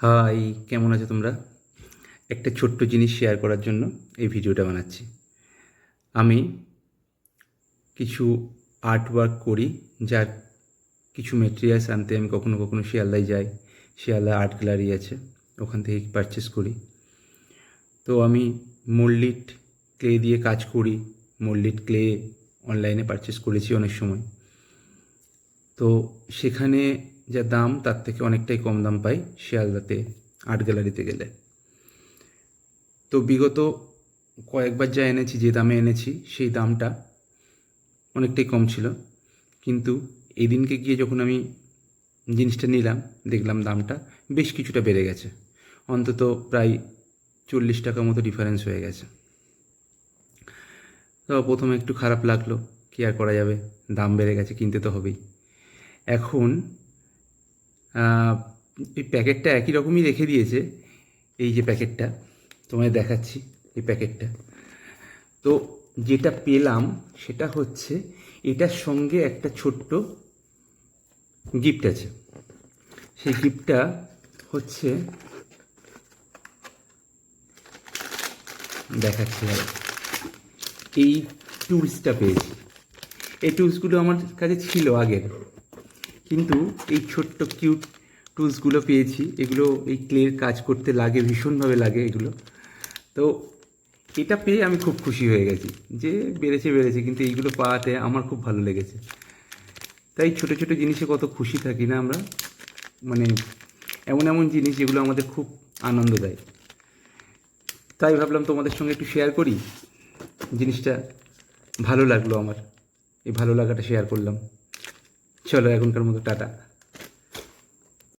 High, কেমন আছো তোমরা? একটা ছোট্ট জিনিস শেয়ার করার জন্য এই ভিডিওটা বানাচ্ছি। আমি কিছু আর্ট ওয়ার্ক করি, যার কিছু মেটেরিয়ালস আনতে আমি কখনো কখনো শিয়ালদায় যাই। শিয়ালদা আর্ট গ্যালারি আছে, ওখান থেকে পারচেস করি। তো আমি মোল্ডিড ক্লে দিয়ে কাজ করি। মোল্ডিড ক্লে অনলাইনে পারচেস করেছি অনেক সময়। তো সেখানে যা দাম তার থেকে অনেকটাই কম দাম পাই শিয়ালদাতে আর্ট গ্যালারিতে গেলে। তো বিগত কয়েকবার যা এনেছি, যে দামে এনেছি সেই দামটা অনেকটাই কম ছিল, কিন্তু এই দিনকে গিয়ে যখন আমি জিনিসটা নিলাম, দেখলাম দামটা বেশ কিছুটা বেড়ে গেছে। অন্তত প্রায় 40 টাকা মতো ডিফারেন্স হয়ে গেছে। তো প্রথমে একটু খারাপ লাগলো, কী আর করা যাবে, দাম বেড়ে গেছে, কিনতে তো হবেই। এখন এই প্যাকেটটা একই রকমই রেখে দিয়েছে। এই যে প্যাকেটটা তোমায় দেখাচ্ছি, এই প্যাকেটটা। তো যেটা পেলাম সেটা হচ্ছে, এটার সঙ্গে একটা ছোট্ট গিফট আছে। সেই গিফটটা হচ্ছে, দেখাচ্ছি ভালো, এই টুলসটা পেয়েছি। এই টুলসগুলো আমার কাছে ছিল আগের, কিন্তু এই ছোট্ট কিউট টুলসগুলো পেয়েছি। এগুলো এই ক্লের কাজ করতে লাগে, ভীষণভাবে লাগে এগুলো। তো এটা পেয়ে আমি খুব খুশি হয়ে গেছি যে বেড়েছে, কিন্তু এইগুলো পাওয়াতে আমার খুব ভালো লেগেছে। তাই ছোটো ছোটো জিনিসে কত খুশি থাকি না আমরা, মানে এমন এমন জিনিস যেগুলো আমাদের খুব আনন্দ দেয়। তাই ভাবলাম তোমাদের সঙ্গে একটু শেয়ার করি। জিনিসটা ভালো লাগলো আমার, এই ভালো লাগাটা শেয়ার করলাম। চলো, এখনকার মতো টাটা।